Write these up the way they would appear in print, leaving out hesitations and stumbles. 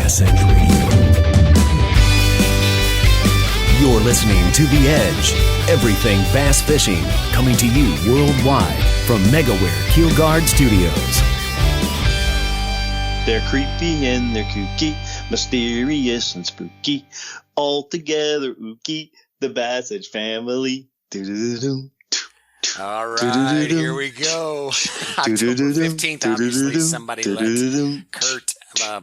BassEdge Radio. You're listening to The Edge, everything bass fishing, coming to you worldwide from Megaware KeelGuard Studios. They're creepy and they're kooky, mysterious and spooky, all together ooky, the BassEdge family. Do-do-do-do. All right, here we go. October 15th, obviously somebody let Kurt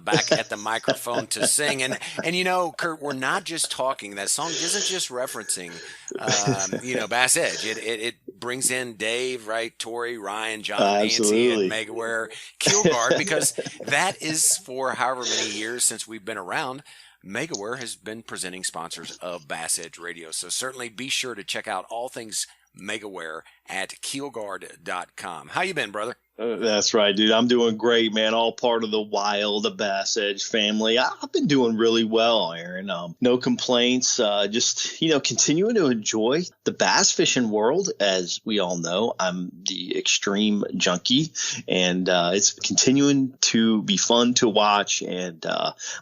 back at the microphone to sing. And you know, Kurt, we're not just talking. That song isn't just referencing, BassEdge. It brings in Dave, right, Tori, Ryan, John, Nancy, and Megaware KeelGuard, because that is for however many years since we've been around. Megaware has been presenting sponsors of BassEdge Radio. So certainly be sure to check out all things Megaware at KeelGuard.com. How you been, brother? That's right, dude. I'm doing great, man. All part of the BassEdge family. I've been doing really well, Aaron. No complaints. Just, continuing to enjoy the bass fishing world. As we all know, I'm the extreme junkie, and it's continuing to be fun to watch and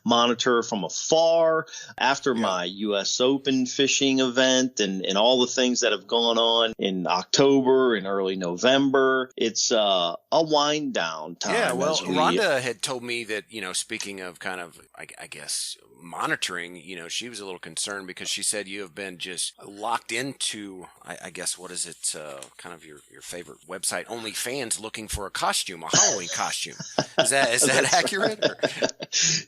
monitor from afar. After my U.S. Open fishing event and all the things that have gone on in October and early November, it's a wind down time. Yeah, well, Rhonda had told me that, speaking of kind of, I guess, monitoring, she was a little concerned because she said you have been just locked into, I guess, what is it, kind of your favorite website, OnlyFans, looking for a Halloween costume. Is that accurate? Or?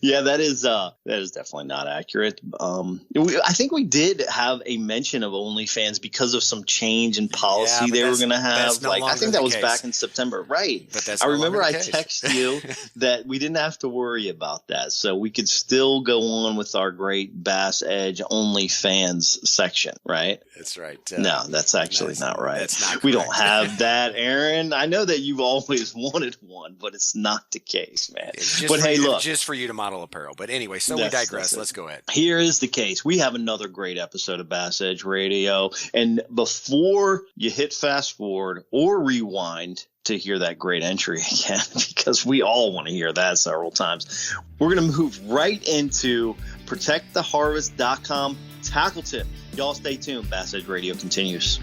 Yeah, that is definitely not accurate. I think we did have a mention of OnlyFans because of some change in policy they were going to have. I think that was back in September, right? But I remember I texted you that we didn't have to worry about that, so we could still go on with our great BassEdge OnlyFans section, right? That's right. No, that's actually not right. That's not correct. We don't have that, Aaron. I know that you've always wanted one, but it's not the case, man. But hey, look, just for you to model apparel. But anyway, so we digress. Let's go ahead. Here is the case. We have another great episode of BassEdge Radio, and before you hit fast forward or rewind to hear that great entry again, because we all want to hear that several times, we're going to move right into protecttheharvest.com tackle tip. Y'all stay tuned. BassEdge Radio continues.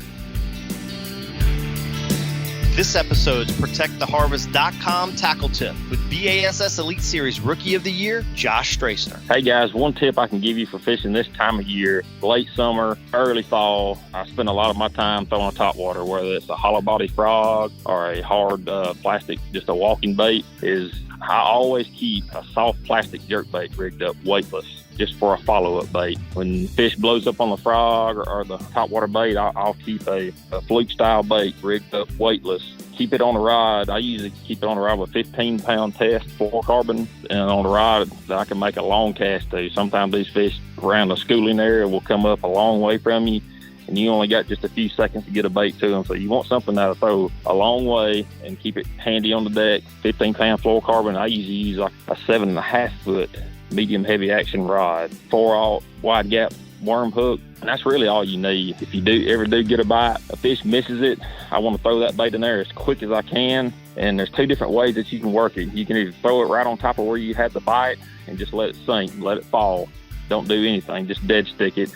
This episode's ProtectTheHarvest.com tackle tip with BASS Elite Series Rookie of the Year, Josh Strassner. Hey guys, one tip I can give you for fishing this time of year, late summer, early fall. I spend a lot of my time throwing topwater, whether it's a hollow body frog or a hard plastic, just a walking bait. I always keep a soft plastic jerkbait rigged up weightless, just for a follow-up bait. When fish blows up on the frog or the topwater bait, I'll keep a fluke-style bait rigged up weightless. Keep it on the rod. I usually keep it on the rod with 15-pound test fluorocarbon, and on the rod that I can make a long cast to. Sometimes these fish around the schooling area will come up a long way from you, and you only got just a few seconds to get a bait to them. So you want something that'll throw a long way and keep it handy on the deck. 15-pound fluorocarbon. I usually use like a 7.5-foot medium heavy action rod, 4/0 wide gap worm hook, and that's really all you need. If you ever get a bite, a fish misses it, I want to throw that bait in there as quick as I can. And there's two different ways that you can work it. You can either throw it right on top of where you had the bite and just let it sink, let it fall. Don't do anything, just dead stick it.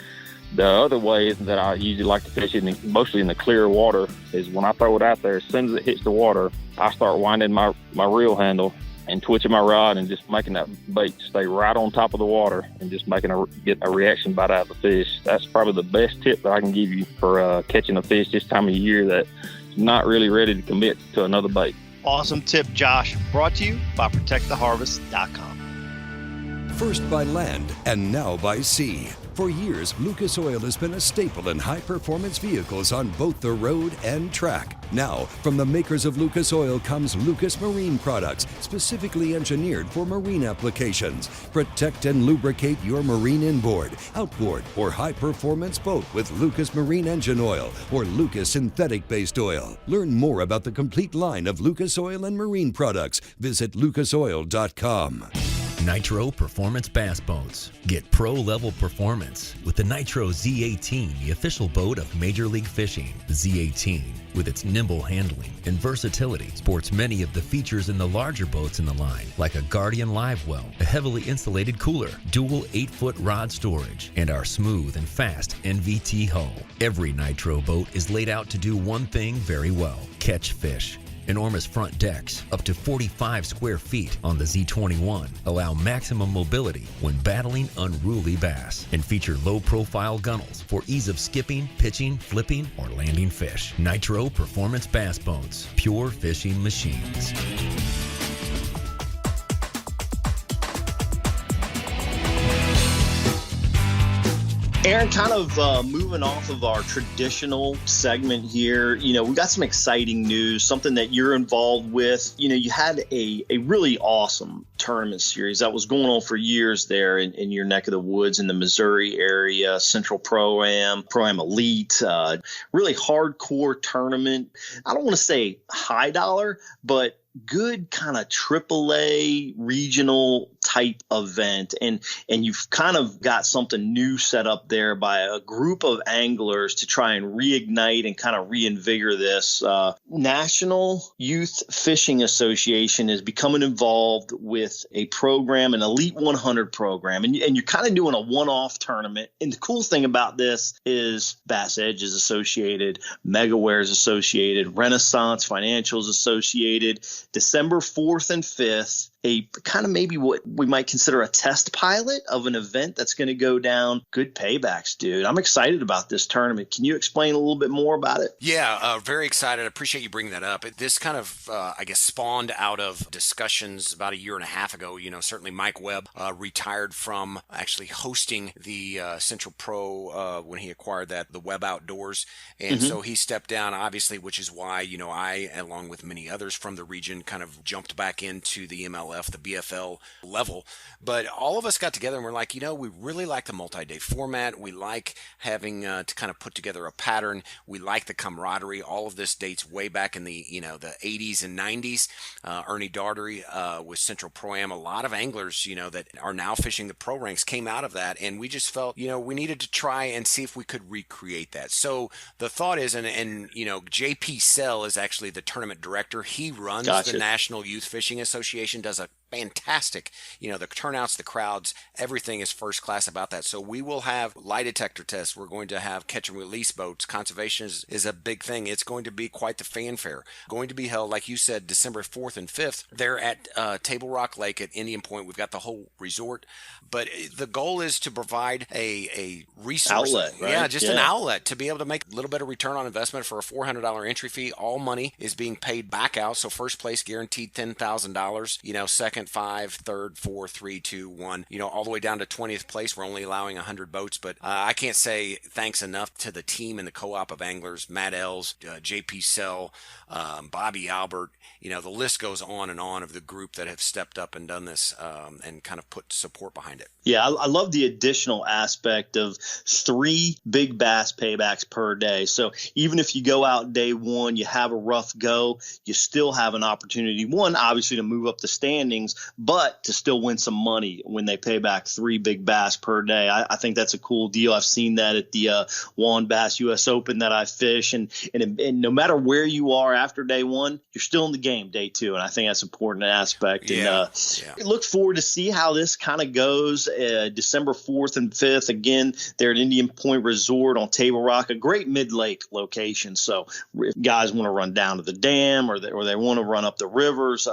The other way that I usually like to fish it, mostly in the clear water, is when I throw it out there, as soon as it hits the water, I start winding my reel handle and twitching my rod and just making that bait stay right on top of the water and just getting a reaction bite out of the fish. That's probably the best tip that I can give you for catching a fish this time of year that's not really ready to commit to another bait. Awesome tip, Josh. Brought to you by ProtectTheHarvest.com. First by land and now by sea. For years, Lucas Oil has been a staple in high-performance vehicles on both the road and track. Now, from the makers of Lucas Oil comes Lucas Marine products, specifically engineered for marine applications. Protect and lubricate your marine inboard, outboard, or high-performance boat with Lucas Marine Engine Oil or Lucas Synthetic-Based Oil. Learn more about the complete line of Lucas Oil and marine products. Visit lucasoil.com. Nitro Performance Bass Boats. Get pro-level performance with the Nitro Z18, the official boat of Major League Fishing. The Z18, with its nimble handling and versatility, sports many of the features in the larger boats in the line, like a Guardian Live Well, a heavily insulated cooler, dual 8-foot rod storage, and our smooth and fast NVT hull. Every Nitro boat is laid out to do one thing very well: catch fish. Enormous front decks, up to 45 square feet on the Z21, allow maximum mobility when battling unruly bass, and feature low-profile gunnels for ease of skipping, pitching, flipping, or landing fish. Nitro Performance Bass Boats, pure fishing machines. Aaron, kind of moving off of our traditional segment here, we got some exciting news, something that you're involved with. You had a really awesome tournament series that was going on for years there in your neck of the woods in the Missouri area, Central Pro-Am Elite, really hardcore tournament. I don't want to say high dollar, but good kind of AAA regional type event, and you've kind of got something new set up there by a group of anglers to try and reignite and kind of reinvigorate this. National Youth Fishing Association is becoming involved with a program, an Elite 100 program, and you're kind of doing a one-off tournament. And the cool thing about this is BassEdge is associated, Megaware is associated, Renaissance Financial is associated. December 4th and 5th, a kind of maybe what we might consider a test pilot of an event that's going to go down. Good paybacks, dude. I'm excited about this tournament. Can you explain a little bit more about it? Yeah, very excited. I appreciate you bringing that up. This kind of, spawned out of discussions about a year and a half ago. Certainly Mike Webb retired from actually hosting the Central Pro when he acquired the Webb Outdoors. And so he stepped down, obviously, which is why, I, along with many others from the region, kind of jumped back into the MLF, the BFL level. But all of us got together and we're like, we really like the multi-day format. We like having to kind of put together a pattern. We like the camaraderie. All of this dates way back in the 80s and 90s. Ernie Daugherty with Central Pro-Am. A lot of anglers, that are now fishing the pro ranks came out of that. And we just felt, we needed to try and see if we could recreate that. So the thought is, and JP Sell is actually the tournament director. He runs the National Youth Fishing Association, does a fantastic, the turnouts, the crowds, everything is first class about that. So we will have lie detector tests. We're going to have catch and release boats. Conservation is a big thing. It's going to be quite the fanfare. Going to be held, like you said, December 4th and 5th. They're at Table Rock Lake at Indian Point. We've got the whole resort. But the goal is to provide a resource. Outlet, right? Yeah, just an outlet to be able to make a little bit of return on investment for a $400 entry fee. All money is being paid back out. So first place guaranteed $10,000. Second, 5, third, 4, 3, 2, 1. all the way down to 20th place. We're only allowing 100 boats. But I can't say thanks enough to the team and the co-op of anglers, Matt Ells, JP Sell, Bobby Albert. The list goes on and on of the group that have stepped up and done this and kind of put support behind it. Yeah, I love the additional aspect of 3 big bass paybacks per day. So even if you go out day one, you have a rough go, you still have an opportunity, one, obviously to move up the standings, but to still win some money when they pay back 3 big bass per day. I think that's a cool deal. I've seen that at the Juan Bass U.S. Open that I fish. And no matter where you are after day one, you're still in the game day 2. And I think that's an important aspect. Yeah. And look forward to see how this kind of goes. December 4th and 5th, again, they're at Indian Point Resort on Table Rock, a great mid-lake location. So if guys want to run down to the dam or they want to run up the rivers,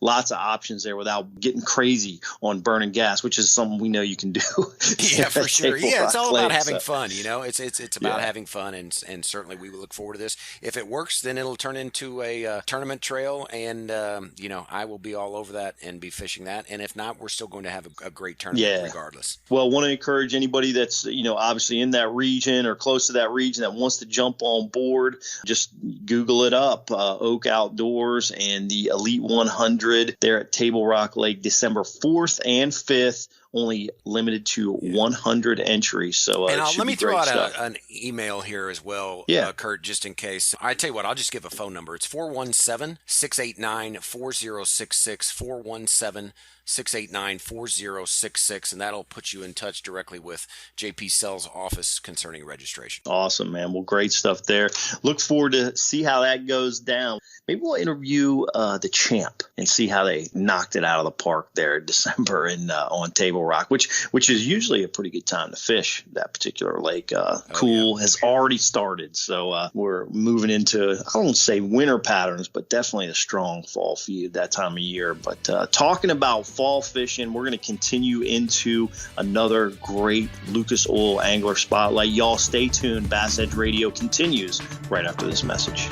lots of options there without getting crazy on burning gas, which is something we know you can do. Yeah, for sure. Yeah, it's all about having fun. It's about having fun, and certainly we will look forward to this. If it works, then it'll turn into a tournament trail, and I will be all over that and be fishing that. And if not, we're still going to have a great tournament regardless. Well, want to encourage anybody that's obviously in that region or close to that region that wants to jump on board. Just Google it up, Oak Outdoors and the Elite 100. They're at Table Rock Lake, December 4th and 5th only limited to 100 entries. So and let me throw out an email here as well, Kurt, just in case. I tell you what, I'll just give a phone number. It's 417-689-4066, 417-689-4066, and that'll put you in touch directly with JP Sell's office concerning registration. Awesome, man. Well, great stuff there. Look forward to see how that goes down. Maybe we'll interview the champ and see how they knocked it out of the park there in December on Table Rock, which is usually a pretty good time to fish that particular lake. Has already started, so we're moving into, I don't say winter patterns, but definitely a strong fall feed that time of year. But talking about fall fishing, we're going to continue into another great Lucas Oil Angler Spotlight. Y'all stay tuned. BassEdge Radio continues right after this message.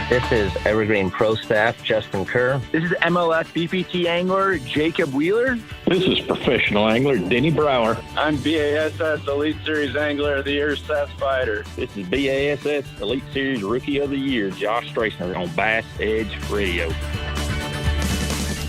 This is Evergreen Pro Staff Justin Kerr. This is MLS BPT angler Jacob Wheeler. This is professional angler Denny Brower. I'm BASS Elite Series Angler of the Year Seth Spider. This is BASS Elite Series Rookie of the Year Josh Strassner on BassEdge Radio.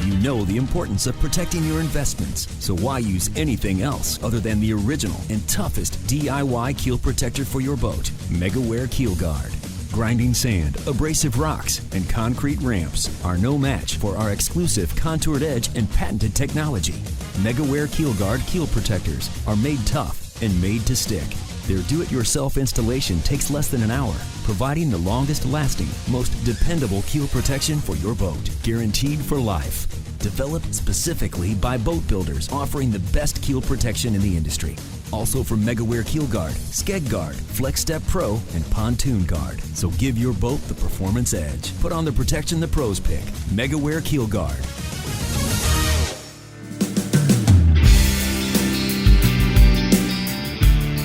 You know the importance of protecting your investments, so why use anything else other than the original and toughest DIY keel protector for your boat, Megaware KeelGuard. Grinding sand, abrasive rocks, and concrete ramps are no match for our exclusive contoured edge and patented technology. Megaware KeelGuard keel protectors are made tough and made to stick. Their do-it-yourself installation takes less than an hour, providing the longest-lasting, most dependable keel protection for your boat, guaranteed for life. Developed specifically by boat builders offering the best keel protection in the industry. Also from Megaware KeelGuard, Skeg Guard, Flex Step Pro, and Pontoon Guard. So give your boat the performance edge. Put on the protection the pros pick. Megaware KeelGuard.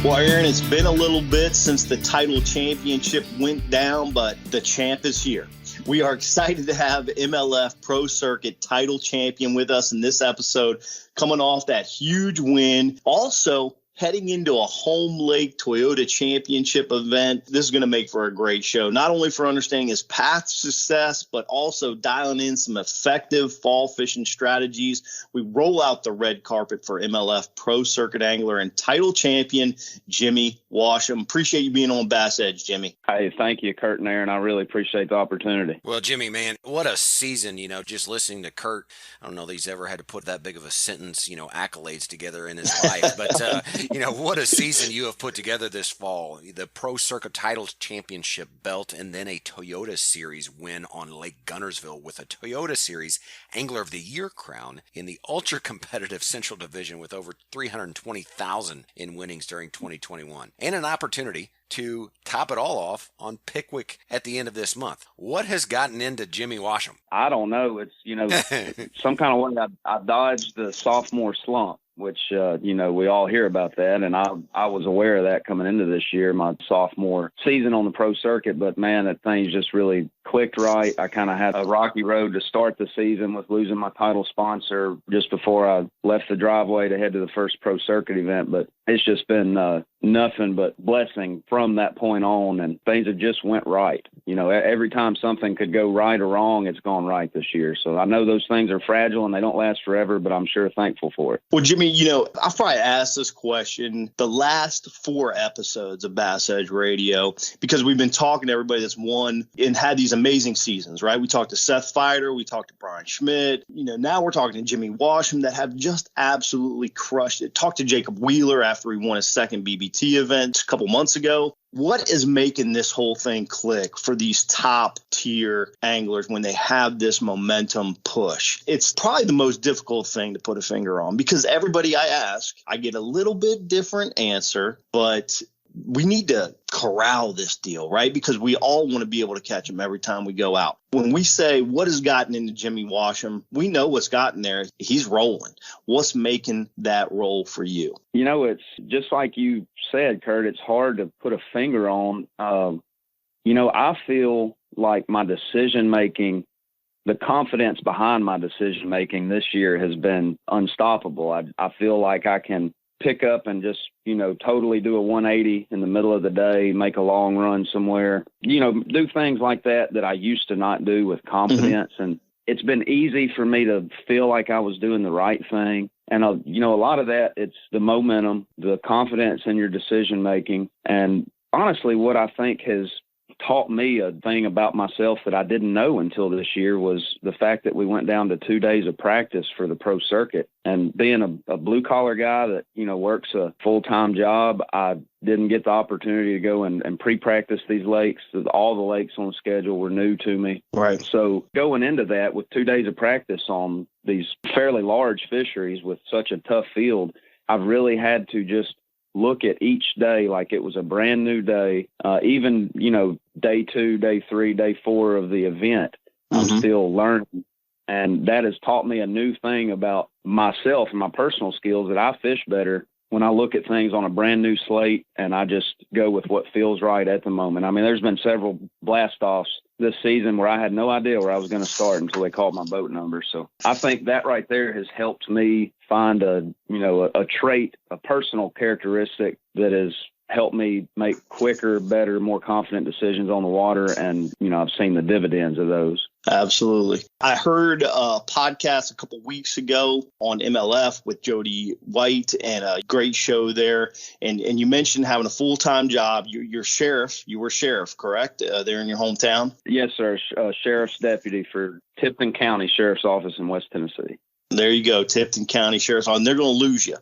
Well, Aaron, it's been a little bit since the title championship went down, but the champ is here. We are excited to have MLF Pro Circuit title champion with us in this episode, coming off that huge win. Also, heading into a home lake Toyota championship event. This is going to make for a great show, not only for understanding his path to success, but also dialing in some effective fall fishing strategies. We roll out the red carpet for MLF Pro Circuit angler and title champion Jimmy Washam. Appreciate you being on BassEdge, Jimmy. Hey, thank you, Kurt and Aaron. I really appreciate the opportunity. Well, Jimmy, man, what a season, just listening to Kurt. I don't know that he's ever had to put that big of a sentence, accolades together in his life, but what a season you have put together this fall. The Pro Circuit Title Championship belt and then a Toyota Series win on Lake Gunnersville with a Toyota Series Angler of the Year crown in the ultra-competitive Central Division with over $320,000 in winnings during 2021. And an opportunity to top it all off on Pickwick at the end of this month. What has gotten into Jimmy Washam? I don't know. It's, some kind of way I dodged the sophomore slump, which, we all hear about that. And I was aware of that coming into this year, my sophomore season on the pro circuit. But, man, that thing's just really clicked right. I kind of had a rocky road to start the season with losing my title sponsor just before I left the driveway to head to the first pro circuit event. But it's just been nothing but blessing from that point on, and things have just went right. Every time something could go right or wrong, it's gone right this year. So I know those things are fragile and they don't last forever, but I'm sure thankful for it. Well, Jimmy, I've probably asked this question the last 4 episodes of BassEdge Radio because we've been talking to everybody that's won and had these amazing seasons, right? We talked to Seth Feider, we talked to Brian Schmidt, now we're talking to Jimmy Washam that have just absolutely crushed it. Talked to Jacob Wheeler after he won his second BBT event a couple months ago. What is making this whole thing click for these top tier anglers when they have this momentum push? It's probably the most difficult thing to put a finger on because everybody I ask, I get a little bit different answer, but we need to corral this deal, right? Because we all want to be able to catch him every time we go out. When we say what has gotten into Jimmy Washam, we know what's gotten there. He's rolling. What's making that roll for you? It's just like you said, Kurt, it's hard to put a finger on. I feel like my decision-making, the confidence behind my decision-making this year has been unstoppable. I feel like I can pick up and just, totally do a 180 in the middle of the day, make a long run somewhere, do things like that I used to not do with confidence. Mm-hmm. And it's been easy for me to feel like I was doing the right thing. And, a lot of that, it's the momentum, the confidence in your decision making. And honestly, what I think has taught me a thing about myself that I didn't know until this year was the fact that we went down to 2 days of practice for the pro circuit. And being a blue collar guy that, works a full-time job, I didn't get the opportunity to go and pre-practice these lakes. All the lakes on the schedule were new to me. Right. So going into that with 2 days of practice on these fairly large fisheries with such a tough field, I've really had to just look at each day like it was a brand new day. Even, day 2, day 3, day 4 of the event, I'm still learning. And that has taught me a new thing about myself and my personal skills, that I fish better when I look at things on a brand new slate and I just go with what feels right at the moment. I mean, there's been several blast-offs this season where I had no idea where I was going to start until they called my boat number. So I think that right there has helped me find a trait, a personal characteristic that has helped me make quicker, better, more confident decisions on the water. And, I've seen the dividends of those. Absolutely. I heard a podcast a couple weeks ago on MLF with Jody White, and a great show there. And you mentioned having a full-time job. You're sheriff. You were sheriff, correct? There in your hometown? Yes, sir. Sheriff's deputy for Tipton County Sheriff's Office in West Tennessee. There you go, Tipton County Sheriff's Office. They're going to lose you.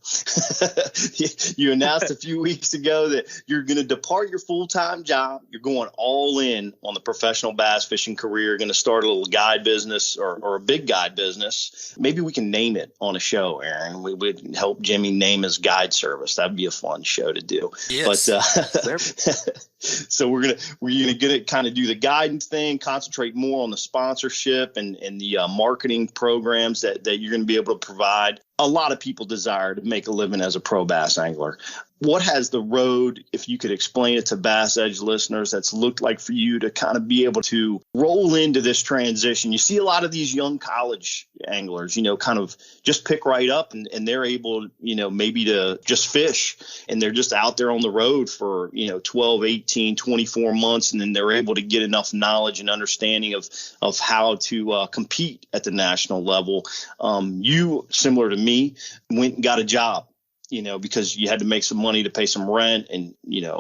You announced a few weeks ago that you're going to depart your full-time job. You're going all in on the professional bass fishing career. You're going to start a little guide business or a big guide business. Maybe we can name it on a show, Aaron. We would help Jimmy name his guide service. That'd be a fun show to do. Yes. But so we're gonna kind of do the guidance thing, concentrate more on the sponsorship and the marketing programs that you're going to be able to provide. A lot of people desire to make a living as a pro bass angler. What has the road, if you could explain it to BassEdge listeners, that's looked like for you to kind of be able to roll into this transition? You see a lot of these young college anglers, kind of just pick right up and they're able, maybe to just fish, and they're just out there on the road for, 12, 18, 24 months. And then they're able to get enough knowledge and understanding of how to compete at the national level. You, similar to me, went and got a job, because you had to make some money to pay some rent and,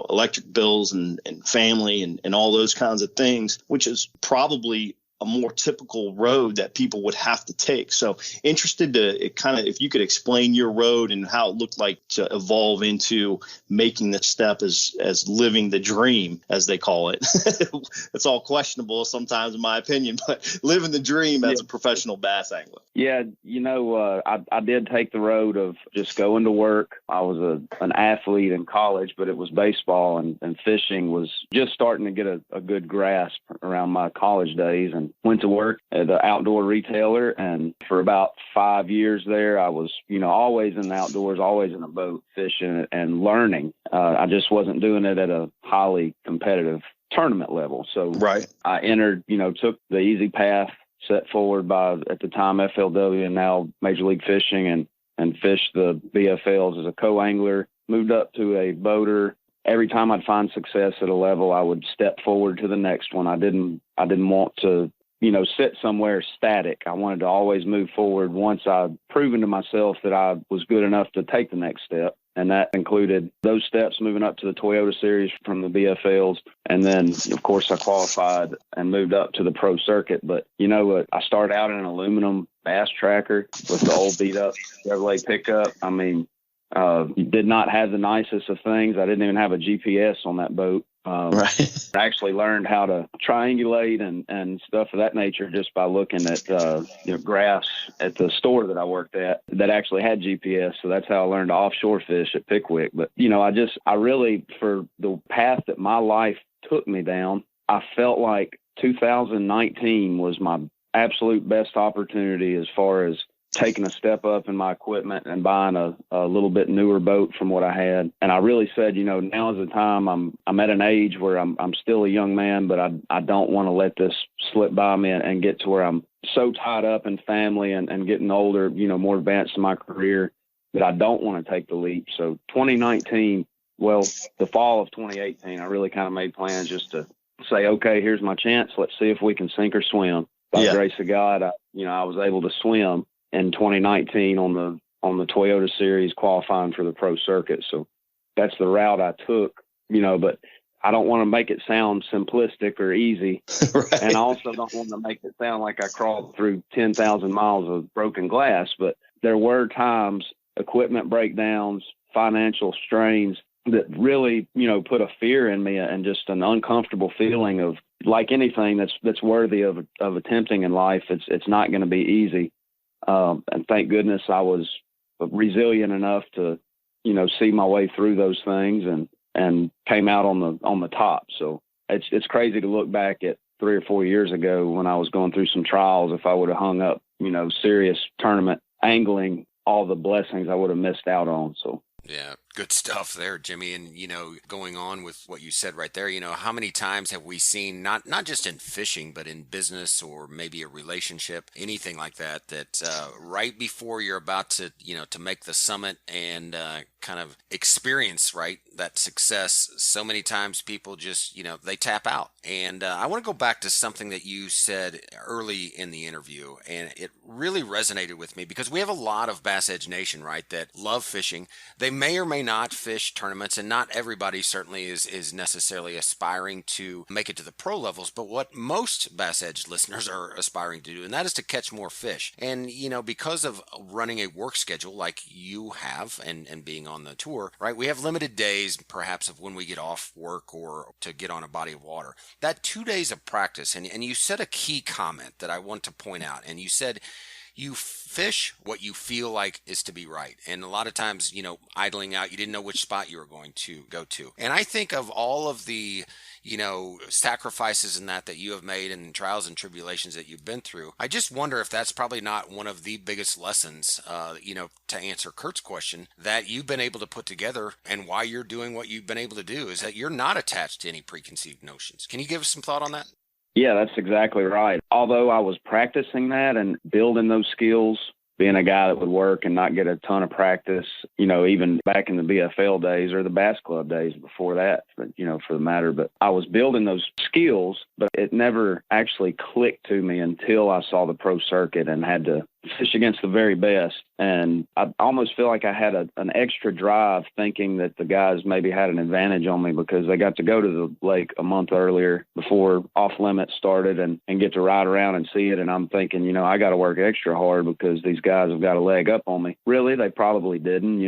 electric bills and family and all those kinds of things, which is probably a more typical road that people would have to take. So interested to kind of, if you could explain your road and how it looked like to evolve into making the step as living the dream, as they call it. It's all questionable sometimes, in my opinion, but living the dream as a professional bass angler. Yeah, I did take the road of just going to work. I was an athlete in college, but it was baseball, and fishing was just starting to get a good grasp around my college days, and went to work at an outdoor retailer. And for about 5 years there, I was, always in the outdoors, always in a boat fishing and learning. I just wasn't doing it at a highly competitive tournament level. So right. I entered, took the easy path set forward by, at the time, FLW and now Major League Fishing, and fished the BFLs as a co-angler, moved up to a boater. Every time I'd find success at a level, I would step forward to the next one. I didn't want to, sit somewhere static. I wanted to always move forward once I'd proven to myself that I was good enough to take the next step. And that included those steps moving up to the Toyota Series from the BFLs. And then, of course, I qualified and moved up to the pro circuit. But, I started out in an aluminum bass tracker with the old beat-up Chevrolet pickup. I mean, did not have the nicest of things. I didn't even have a GPS on that boat. Right. I actually learned how to triangulate and stuff of that nature just by looking at graphs at the store that I worked at that actually had GPS. So that's how I learned to offshore fish at Pickwick. But I really, for the path that my life took me down, I felt like 2019 was my absolute best opportunity as far as taking a step up in my equipment and buying a little bit newer boat from what I had. And I really said, now is the time. I'm at an age where I'm still a young man, but I don't want to let this slip by me and get to where I'm so tied up in family and getting older, more advanced in my career, that I don't want to take the leap. So 2019, the fall of 2018, I really kind of made plans just to say, okay, here's my chance. Let's see if we can sink or swim. by the grace of God, I was able to swim in 2019 on the Toyota Series qualifying for the pro circuit. So that's the route I took, but I don't want to make it sound simplistic or easy. Right. And I also don't want to make it sound like I crawled through 10,000 miles of broken glass, but there were times, equipment breakdowns, financial strains that really, put a fear in me and just an uncomfortable feeling of, like anything that's worthy of attempting in life, it's not going to be easy. And thank goodness I was resilient enough to, see my way through those things and came out on the top. So it's crazy to look back at 3 or 4 years ago when I was going through some trials. If I would have hung up, serious tournament angling, all the blessings I would have missed out on. So. Yeah, good stuff there, Jimmy. And, going on with what you said right there, how many times have we seen, not just in fishing, but in business or maybe a relationship, anything like that, right before you're about to, to make the summit and kind of experience, right, that success, so many times people just, they tap out. And I want to go back to something that you said early in the interview, and it really resonated with me because we have a lot of BassEdge Nation, right, that love fishing. They may or may not fish tournaments, and not everybody certainly is necessarily aspiring to make it to the pro levels, but what most BassEdge listeners are aspiring to do, and that is to catch more fish. And, because of running a work schedule like you have and being on the tour, right, we have limited days perhaps of when we get off work or to get on a body of water. That 2 days of practice, and you said a key comment that I want to point out, and you said you fish what you feel like is to be right. And a lot of times, idling out, you didn't know which spot you were going to go to. And I think of all of the, sacrifices and that you have made and trials and tribulations that you've been through. I just wonder if that's probably not one of the biggest lessons, to answer Kurt's question, that you've been able to put together and why you're doing what you've been able to do is that you're not attached to any preconceived notions. Can you give us some thought on that? Yeah, that's exactly right. Although I was practicing that and building those skills, being a guy that would work and not get a ton of practice, even back in the BFL days or the Bass Club days before that, for the matter. But I was building those skills, but it never actually clicked to me until I saw the pro circuit and had to fish against the very best. And I almost feel like I had an extra drive thinking that the guys maybe had an advantage on me because they got to go to the lake a month earlier before off limits started and get to ride around and see it. And I'm thinking, I got to work extra hard because these guys have got a leg up on me. Really, they probably didn't.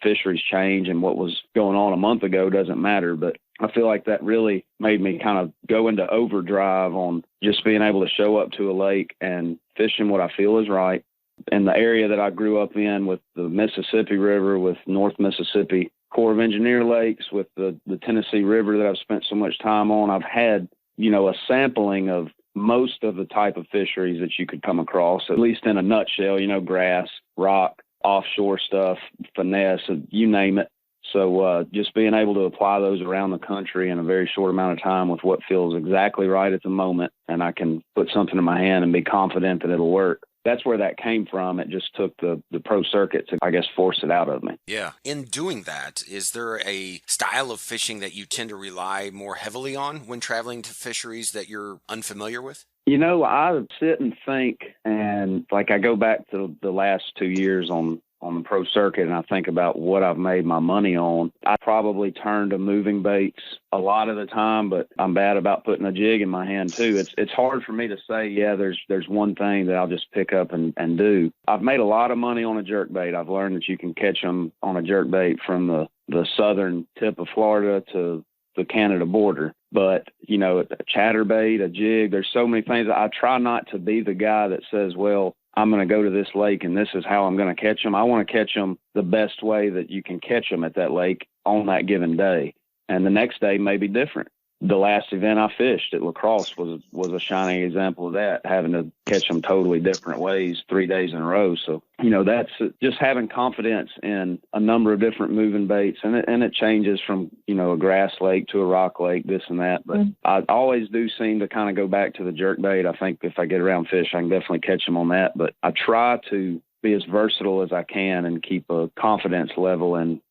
Fisheries change and what was going on a month ago doesn't matter. But I feel like that really made me kind of go into overdrive on just being able to show up to a lake and fishing what I feel is right. In the area that I grew up in with the Mississippi River, with North Mississippi Corps of Engineer lakes, with the Tennessee River that I've spent so much time on, I've had, a sampling of most of the type of fisheries that you could come across, at least in a nutshell, grass, rock, offshore stuff, finesse, you name it. So just being able to apply those around the country in a very short amount of time with what feels exactly right at the moment, and I can put something in my hand and be confident that it'll work. That's where that came from. It just took the pro circuit to, I guess, force it out of me. Yeah. In doing that, is there a style of fishing that you tend to rely more heavily on when traveling to fisheries that you're unfamiliar with? I sit and think, and I go back to the last 2 years on the pro circuit, and I think about what I've made my money on. I probably turn to moving baits a lot of the time, but I'm bad about putting a jig in my hand too. It's hard for me to say, there's one thing that I'll just pick up and do. I've made a lot of money on a jerkbait. I've learned that you can catch them on a jerkbait from the southern tip of Florida to the Canada border. But, a chatterbait, a jig, there's so many things. I try not to be the guy that says, well, I'm going to go to this lake and this is how I'm going to catch them. I want to catch them the best way that you can catch them at that lake on that given day. And the next day may be different. The last event I fished at La Crosse was a shining example of that, having to catch them totally different ways 3 days in a row. So, that's just having confidence in a number of different moving baits. And it changes from, a grass lake to a rock lake, this and that. But I always do seem to kind of go back to the jerkbait. I think if I get around fish, I can definitely catch them on that. But I try to be as versatile as I can and keep a confidence level in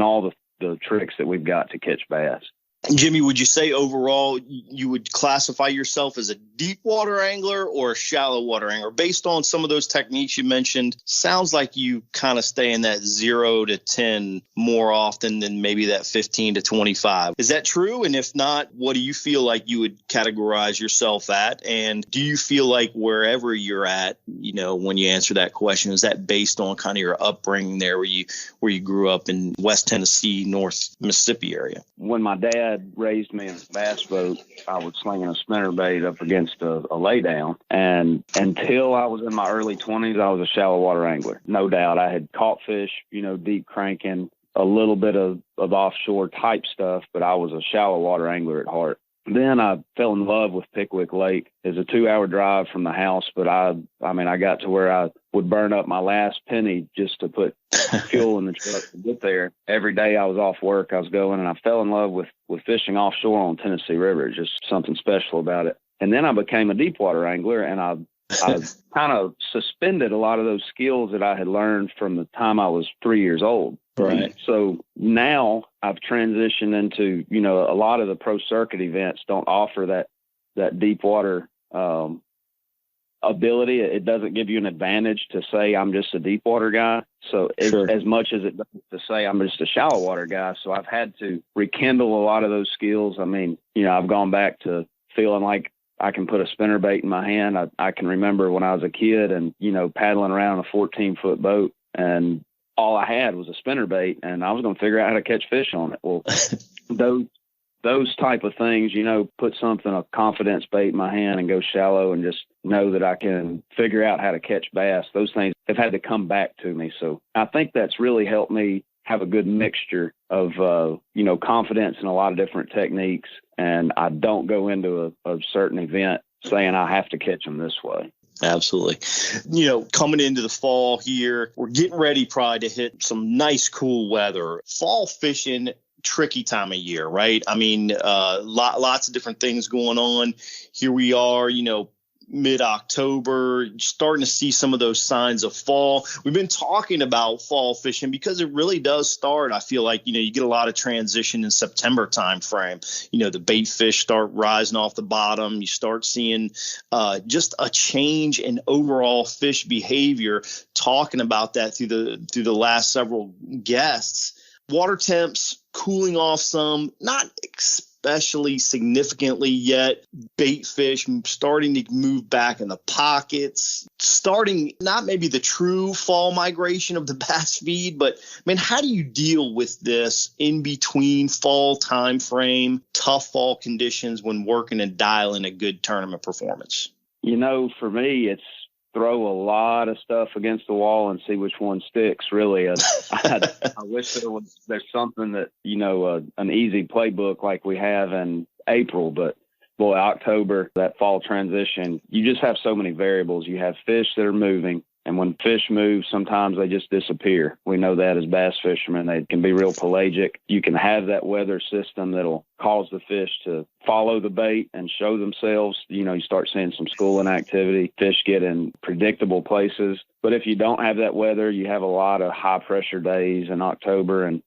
all the tricks that we've got to catch bass. Jimmy, would you say overall you would classify yourself as a deep water angler or a shallow water angler? Based on some of those techniques you mentioned, sounds like you kind of stay in that 0 to 10 more often than maybe that 15 to 25. Is that true? And if not, what do you feel like you would categorize yourself at? And do you feel like wherever you're at, when you answer that question, is that based on kind of your upbringing there where you grew up in West Tennessee, North Mississippi area? When my dad raised me in a bass boat, I was slinging a spinnerbait up against a laydown. And until I was in my early 20s, I was a shallow water angler. No doubt. I had caught fish, deep cranking, a little bit of offshore type stuff, but I was a shallow water angler at heart. Then I fell in love with Pickwick Lake. It's a 2-hour drive from the house, but I got to where I would burn up my last penny just to put fuel in the truck to get there. Every day I was off work, I was going, and I fell in love with fishing offshore on Tennessee River. Just something special about it. And then I became a deep water angler, and I kind of suspended a lot of those skills that I had learned from the time I was 3 years old. Right. So now I've transitioned into, a lot of the pro circuit events don't offer that deep water ability. It doesn't give you an advantage to say I'm just a deep water guy. So as much as it does to say I'm just a shallow water guy. So I've had to rekindle a lot of those skills. I mean, I've gone back to feeling like I can put a spinnerbait in my hand. I can remember when I was a kid and, paddling around a 14-foot boat, and all I had was a spinnerbait, and I was going to figure out how to catch fish on it. Well, those type of things, put a confidence bait in my hand and go shallow and just know that I can figure out how to catch bass. Those things have had to come back to me. So I think that's really helped me have a good mixture of, confidence in a lot of different techniques. And I don't go into a certain event saying I have to catch them this way. Absolutely. Coming into the fall here, we're getting ready probably to hit some nice, cool weather. Fall fishing, tricky time of year, right? I mean, lots of different things going on. Here we are, mid-October, starting to see some of those signs of fall. We've been talking about fall fishing because it really does start. I feel like, you get a lot of transition in September timeframe. The bait fish start rising off the bottom. You start seeing just a change in overall fish behavior, talking about that through the last several guests. Water temps cooling off some, not especially significantly yet. Bait fish starting to move back in the pockets, starting not maybe the true fall migration of the bass feed, but how do you deal with this in between fall time frame, tough fall conditions when working and dialing a good tournament performance? For me, it's throw a lot of stuff against the wall and see which one sticks, really. I wish there's something that, an easy playbook like we have in April, but boy, October, that fall transition, you just have so many variables. You have fish that are moving, and when fish move, sometimes they just disappear. We know that as bass fishermen. They can be real pelagic. You can have that weather system that'll cause the fish to follow the bait and show themselves. You start seeing some schooling activity. Fish get in predictable places. But if you don't have that weather, you have a lot of high pressure days in October and,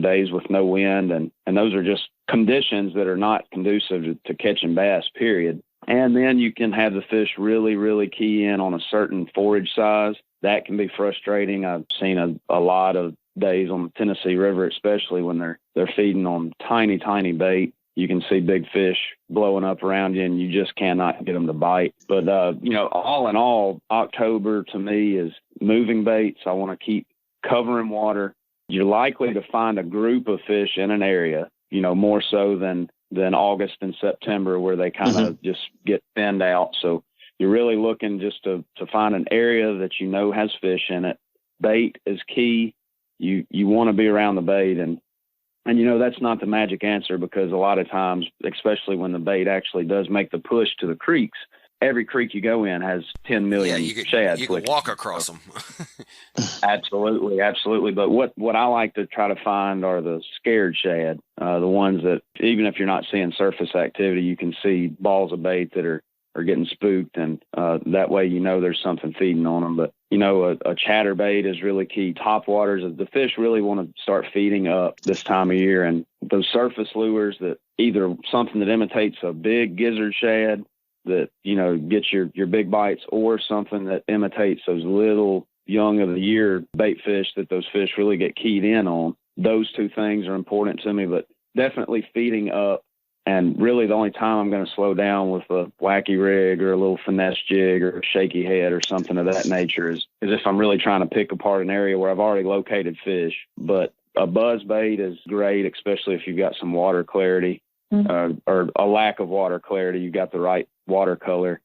days with no wind. And those are just conditions that are not conducive to catching bass, period. And then you can have the fish really, really key in on a certain forage size. That can be frustrating. I've seen a lot of days on the Tennessee River, especially when they're feeding on tiny, tiny bait. You can see big fish blowing up around you, and you just cannot get them to bite. But, all in all, October to me is moving baits. I want to keep covering water. You're likely to find a group of fish in an area, more so than August and September, where they kind of just get thinned out. So you're really looking just to find an area that has fish in it. Bait is key. You want to be around the bait, and that's not the magic answer, because a lot of times, especially when the bait actually does make the push to the creeks, every creek you go in has 10 million shad. You can walk across them. Absolutely. But what I like to try to find are the scared shad, the ones that even if you're not seeing surface activity, you can see balls of bait that are getting spooked, and that way there's something feeding on them. But a chatterbait is really key. Top waters, the fish really want to start feeding up this time of year, and those surface lures that either something that imitates a big gizzard shad that, gets your big bites, or something that imitates those little young of the year bait fish that those fish really get keyed in on. Those two things are important to me, but definitely feeding up. And really the only time I'm going to slow down with a wacky rig or a little finesse jig or a shaky head or something of that nature is if I'm really trying to pick apart an area where I've already located fish. But a buzz bait is great, especially if you've got some water clarity, or a lack of water clarity. You've got the right water color.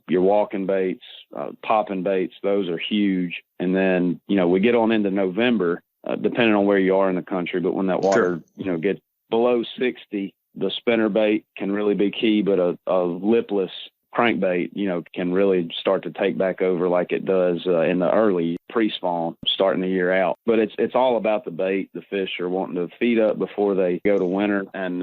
Your walking baits, popping baits, those are huge. And then, we get on into November, depending on where you are in the country, but when that water, gets below 60, the spinner bait can really be key, but a lipless crankbait, can really start to take back over like it does in the early pre-spawn, starting the year out. But it's all about the bait. The fish are wanting to feed up before they go to winter, and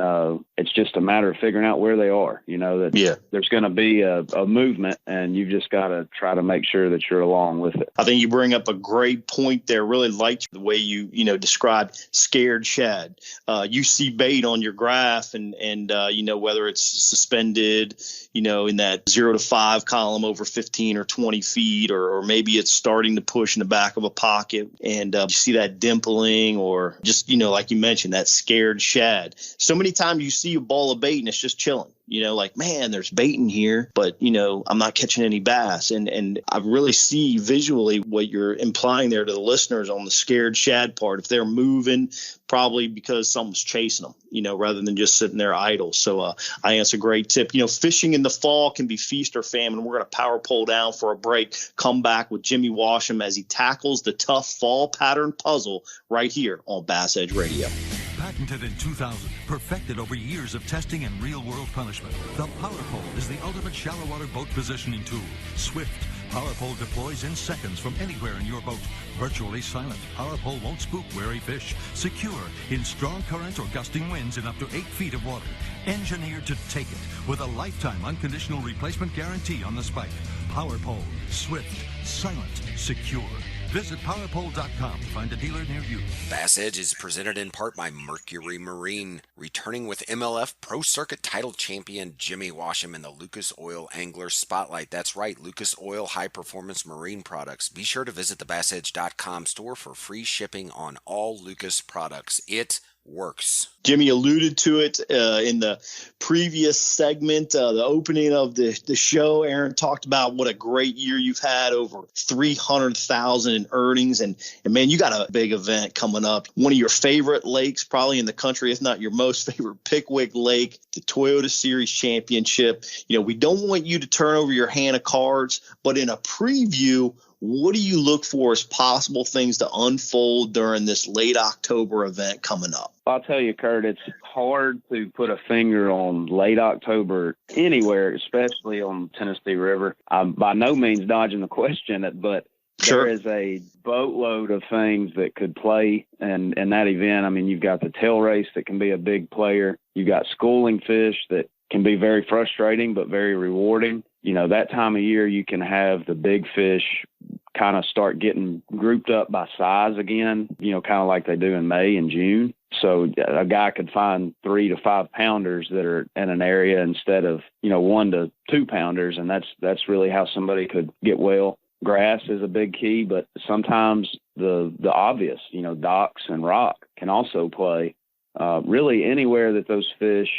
it's just a matter of figuring out where they are. There's going to be a movement, and you've just got to try to make sure that you're along with it. I think you bring up a great point there. Really liked the way you described scared shad. You see bait on your graph, and whether it's suspended, in that 0 to 5 column over 15 or 20 feet, or maybe it's starting to push in the back of a pocket, and you see that dimpling, or just, like you mentioned, that scared shad. So many times you see a ball of bait and it's just chilling. Like, man, there's bait in here, but, I'm not catching any bass. And I really see visually what you're implying there to the listeners on the scared shad part. If they're moving, probably because someone's chasing them, rather than just sitting there idle. So I think that's a great tip. Fishing in the fall can be feast or famine. We're going to power pole down for a break, come back with Jimmy Washam as he tackles the tough fall pattern puzzle right here on Bass Edge Radio. Patented in 2000, perfected over years of testing and real-world punishment, the Power Pole is the ultimate shallow water boat positioning tool. Swift. Power Pole deploys in seconds from anywhere in your boat. Virtually silent. Power Pole won't spook wary fish. Secure in strong currents or gusting winds in up to 8 feet of water. Engineered to take it with a lifetime unconditional replacement guarantee on the spike. Power Pole. Swift. Silent. Secure. Visit PowerPole.com to find a dealer near you. Bass Edge is presented in part by Mercury Marine, returning with MLF Pro Circuit title champion Jimmy Washam in the Lucas Oil Angler Spotlight. That's right, Lucas Oil High Performance Marine Products. Be sure to visit the BassEdge.com store for free shipping on all Lucas products. It works. Jimmy alluded to it in the previous segment, the opening of the show. Aaron talked about what a great year you've had, over $300,000 in earnings, and man, you got a big event coming up. One of your favorite lakes, probably in the country, if not your most favorite, Pickwick Lake, the Toyota Series Championship. We don't want you to turn over your hand of cards, but in a preview, what do you look for as possible things to unfold during this late October event coming up? I'll tell you, Kurt, it's hard to put a finger on late October anywhere, especially on Tennessee River. I'm by no means dodging the question, but sure, there is a boatload of things that could play in that event. I mean, you've got the tail race that can be a big player. You've got schooling fish that can be very frustrating but very rewarding. That time of year you can have the big fish kind of start getting grouped up by size again, kind of like they do in May and June. So a guy could find 3 to 5 pounders that are in an area instead of, 1 to 2 pounders. And that's really how somebody could get well. Grass is a big key, but sometimes the obvious, docks and rock can also play. Really anywhere that those fish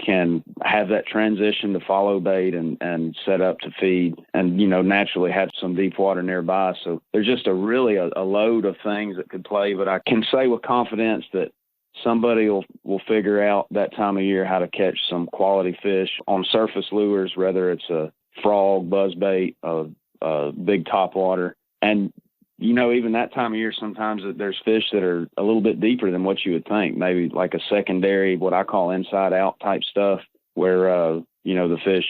can have that transition to follow bait and set up to feed, and naturally have some deep water nearby. So there's just a load of things that could play, but I can say with confidence that somebody will figure out that time of year how to catch some quality fish on surface lures, whether it's a frog, buzzbait, a big topwater. And even that time of year, sometimes there's fish that are a little bit deeper than what you would think, maybe like a secondary, what I call inside out type stuff, where, the fish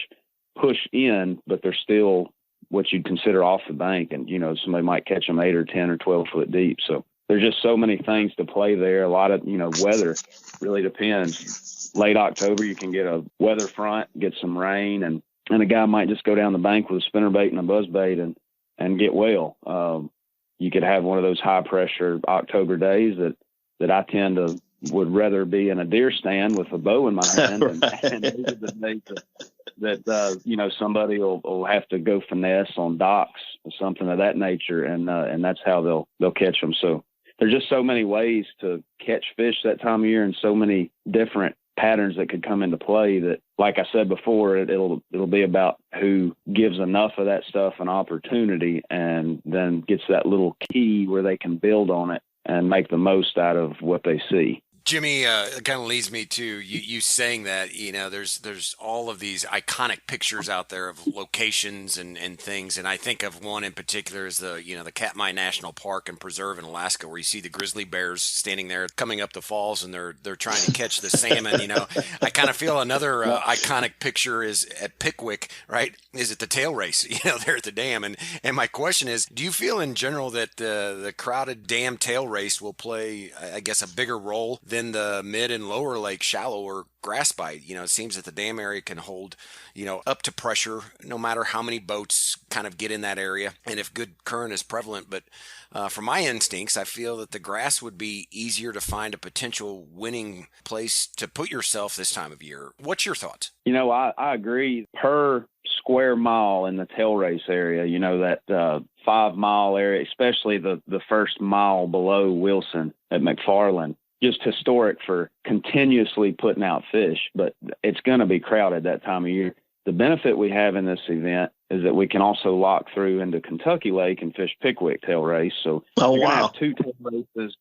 push in, but they're still what you'd consider off the bank. And, somebody might catch them 8 or 10 or 12 foot deep. So there's just so many things to play there. A lot of, weather really depends. Late October, you can get a weather front, get some rain, and a guy might just go down the bank with a spinnerbait and a buzzbait and get well. You could have one of those high pressure October days that I tend to would rather be in a deer stand with a bow in my hand. Right. And these are the days that you know, somebody will have to go finesse on docks or something of that nature. And that's how they'll catch them. So there's just so many ways to catch fish that time of year, and so many different patterns that could come into play that, like I said before, it'll be about who gives enough of that stuff an opportunity and then gets that little key where they can build on it and make the most out of what they see. Jimmy, it kind of leads me to you saying that, you know, there's all of these iconic pictures out there of locations and things. And I think of one in particular is the Katmai National Park and Preserve in Alaska, where you see the grizzly bears standing there coming up the falls, and they're trying to catch the salmon. You know, I kind of feel another iconic picture is at Pickwick, right? Is it the tail race, you know, there at the dam? And my question is, do you feel in general that the crowded dam tail race will play, I guess, a bigger role than the mid and lower lake shallower grass bite? You know, it seems that the dam area can hold, you know, up to pressure no matter how many boats kind of get in that area and if good current is prevalent. But from my instincts, I feel that the grass would be easier to find a potential winning place to put yourself this time of year. What's your thoughts? You know, I agree. Per square mile in the tail race area, you know, that 5 mile area, especially the first mile below Wilson at McFarland, just historic for continuously putting out fish, but it's going to be crowded that time of year. The benefit we have in this event is that we can also lock through into Kentucky Lake and fish Pickwick tail race. So you're going to have 2 tail races.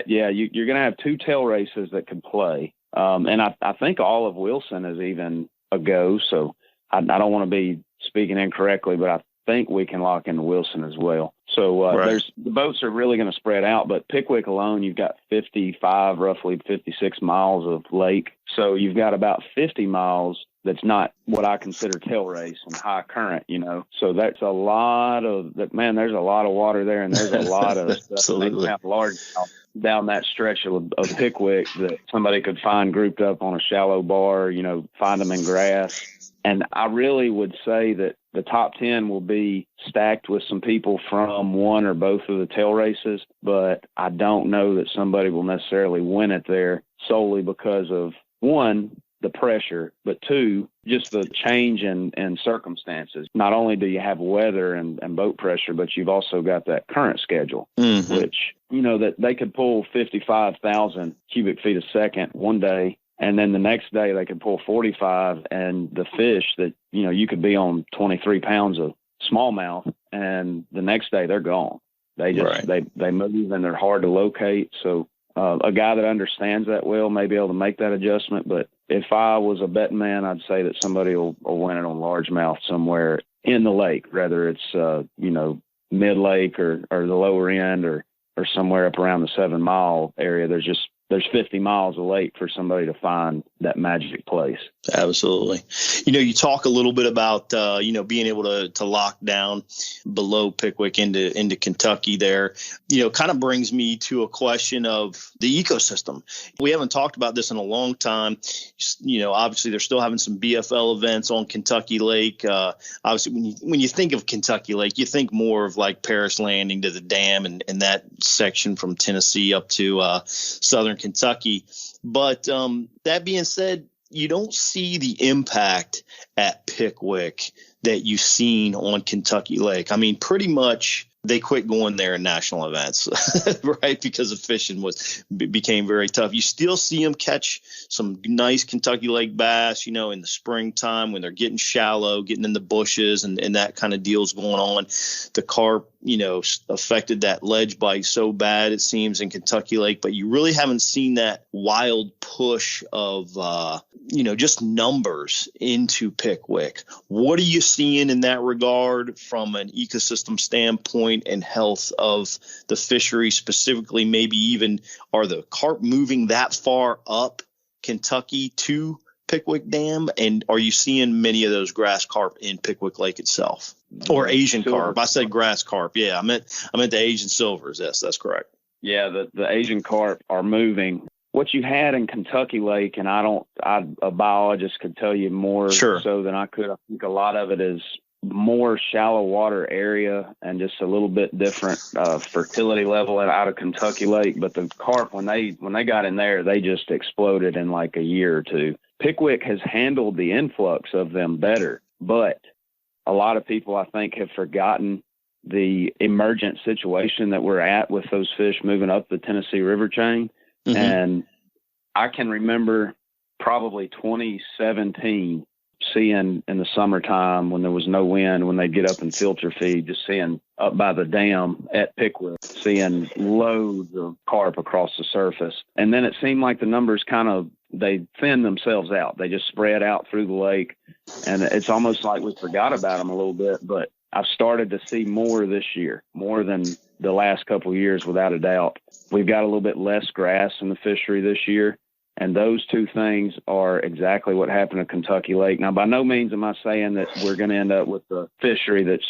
Yeah, you're going to have 2 tail races that can play. And I think all of Wilson is even a go. So I don't want to be speaking incorrectly, but I think we can lock into Wilson as well. So the boats are really going to spread out, but Pickwick alone, you've got roughly 56 miles of lake. So you've got about 50 miles that's not what I consider tail race and high current, you know. So that's a lot of that, man. There's a lot of water there, and there's a lot of stuff. Absolutely. Large down that stretch of Pickwick that somebody could find grouped up on a shallow bar, you know, find them in grass. And I really would say that the top 10 will be stacked with some people from one or both of the tail races, but I don't know that somebody will necessarily win it there solely because of, one, the pressure, but 2, just the change in circumstances. Not only do you have weather and boat pressure, but you've also got that current schedule, which, you know, that they could pull 55,000 cubic feet a second one day, and then the next day they could pull 45, and the fish that, you know, you could be on 23 pounds of smallmouth, and the next day they're gone. They just, they move, and they're hard to locate. So a guy that understands that well may be able to make that adjustment. But if I was a betting man, I'd say that somebody will win it on largemouth somewhere in the lake, whether it's, you know, mid lake or the lower end or somewhere up around the 7 mile area. There's 50 miles of lake for somebody to find that magic place. Absolutely. You know, you talk a little bit about, you know, being able to lock down below Pickwick into Kentucky there, you know, kind of brings me to a question of the ecosystem. We haven't talked about this in a long time. You know, obviously they're still having some BFL events on Kentucky Lake. Obviously, when you think of Kentucky Lake, you think more of like Paris Landing to the dam and that section from Tennessee up to southern Kentucky. But that being said, you don't see the impact at Pickwick that you've seen on Kentucky Lake. I mean, pretty much they quit going there in national events, right? Because the fishing became very tough. You still see them catch some nice Kentucky Lake bass, you know, in the springtime when they're getting shallow, getting in the bushes and that kind of deal's going on. The carp, you know, affected that ledge bite so bad, it seems, in Kentucky Lake, but you really haven't seen that wild push of, you know, just numbers into Pickwick. What are you seeing in that regard from an ecosystem standpoint and health of the fishery specifically? Maybe even are the carp moving that far up Kentucky to Pickwick Dam? And are you seeing many of those grass carp in Pickwick Lake itself? Or Asian carp? I said grass carp. Yeah, I meant the Asian silvers. Yes, that's correct. Yeah, the Asian carp are moving. What you had in Kentucky Lake, and a biologist could tell you more so than I could. I think a lot of it is more shallow water area and just a little bit different fertility level out of Kentucky Lake. But the carp, when they got in there, they just exploded in like a year or two. Pickwick has handled the influx of them better, but a lot of people, I think, have forgotten the emergent situation that we're at with those fish moving up the Tennessee River chain. Mm-hmm. And I can remember probably 2017 seeing in the summertime when there was no wind, when they'd get up and filter feed, just seeing up by the dam at Pickwick, seeing loads of carp across the surface. And then it seemed like the numbers they thinned themselves out. They just spread out through the lake. And it's almost like we forgot about them a little bit, but I've started to see more this year, more than the last couple of years, without a doubt. We've got a little bit less grass in the fishery this year. And those two things are exactly what happened at Kentucky Lake. Now, by no means am I saying that we're going to end up with the fishery that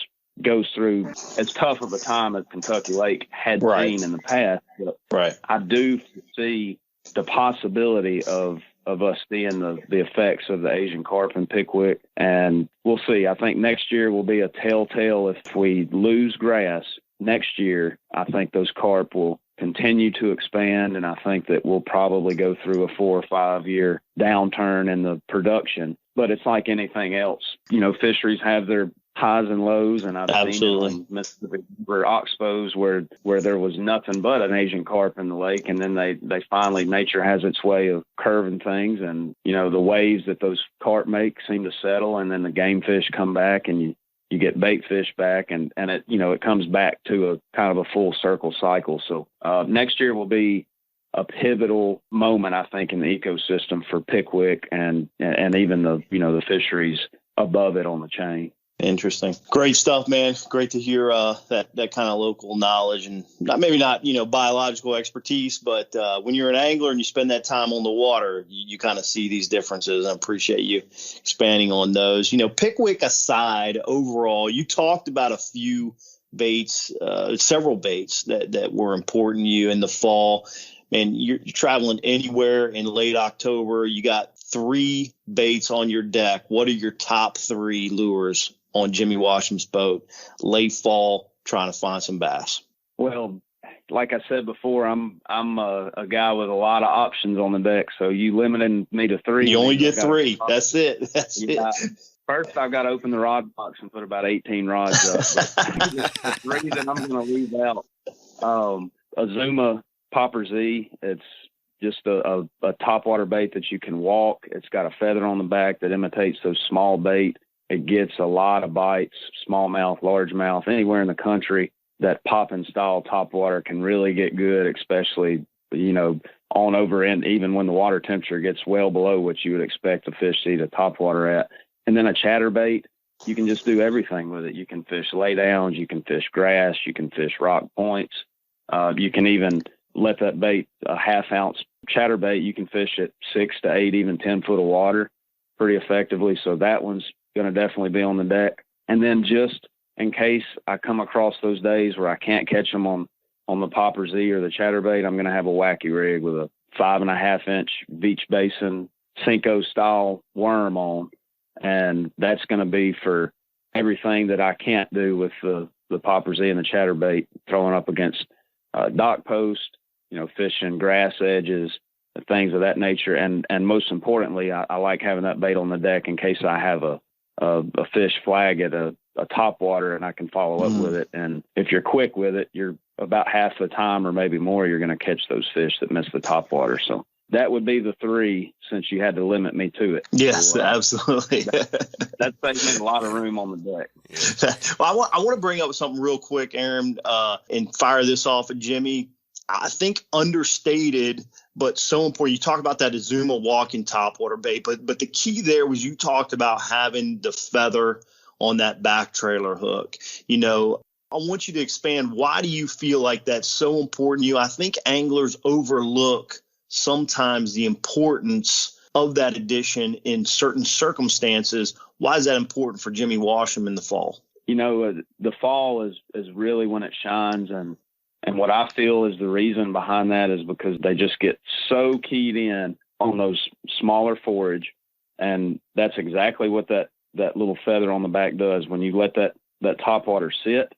goes through as tough of a time as Kentucky Lake had seen in the past. But I do see the possibility of us seeing the effects of the Asian carp in Pickwick. And we'll see. I think next year will be a telltale. If we lose grass next year, I think those carp will continue to expand, and I think that we'll probably go through a 4 or 5 year downturn in the production. But it's like anything else. Fisheries have their highs and lows, and I've seen it in Mississippi River Oxbows where there was nothing but an Asian carp in the lake, and then they finally, nature has its way of curving things, and the waves that those carp make seem to settle, and then the game fish come back, and you get bait fish back, and it comes back to a kind of a full circle cycle. So next year will be a pivotal moment, I think, in the ecosystem for Pickwick and even the fisheries above it on the chain. Interesting. Great stuff, man. Great to hear that kind of local knowledge, and maybe not biological expertise, but when you're an angler and you spend that time on the water, you kind of see these differences. I appreciate you expanding on those. Pickwick aside, overall, you talked about a few baits, several baits that were important to you in the fall. Man, you're traveling anywhere in late October. You got 3 baits on your deck. What are your top 3 lures on Jimmy Washam's boat late fall, trying to find some bass? Well, like I said before, I'm a guy with a lot of options on the deck. So you limited me to 3. You only get 3. That's it. That's it. First, I've got to open the rod box and put about 18 rods up. But the 3 that I'm going to leave out, a Zuma Popper Z. It's just a topwater bait that you can walk. It's got a feather on the back that imitates those small bait. It gets a lot of bites, smallmouth, largemouth, anywhere in the country. That popping style topwater can really get good, especially, on over in, even when the water temperature gets well below what you would expect a fish to eat a topwater at. And then a chatterbait, you can just do everything with it. You can fish laydowns, you can fish grass, you can fish rock points. You can even let that bait, a half-ounce chatterbait, you can fish at 6 to 8, even 10 foot of water pretty effectively. So that one's going to definitely be on the deck. And then just in case I come across those days where I can't catch them on the Popper Z or the chatterbait, I'm going to have a wacky rig with a 5.5 inch beach basin Cinco style worm on. And that's going to be for everything that I can't do with the Popper Z and the chatterbait, throwing up against dock post, fishing grass edges, things of that nature. And most importantly, I like having that bait on the deck in case I have a fish flag at a top water and I can follow up with it. And if you're quick with it, you're about half the time or maybe more, you're going to catch those fish that miss the top water. So that would be the 3, since you had to limit me to it. Yes, so, absolutely. That saves me a lot of room on the deck. Well, I want to bring up something real quick, Aaron, and fire this off at Jimmy. I think understated, but so important. You talk about that Zuma walking topwater bait, but the key there was you talked about having the feather on that back trailer hook. I want you to expand. Why do you feel like that's so important to you? I think anglers overlook sometimes the importance of that addition in certain circumstances. Why is that important for Jimmy Washam in the fall? The fall is really when it shines, and what I feel is the reason behind that is because they just get so keyed in on those smaller forage, and that's exactly what that that little feather on the back does. When you let that topwater sit,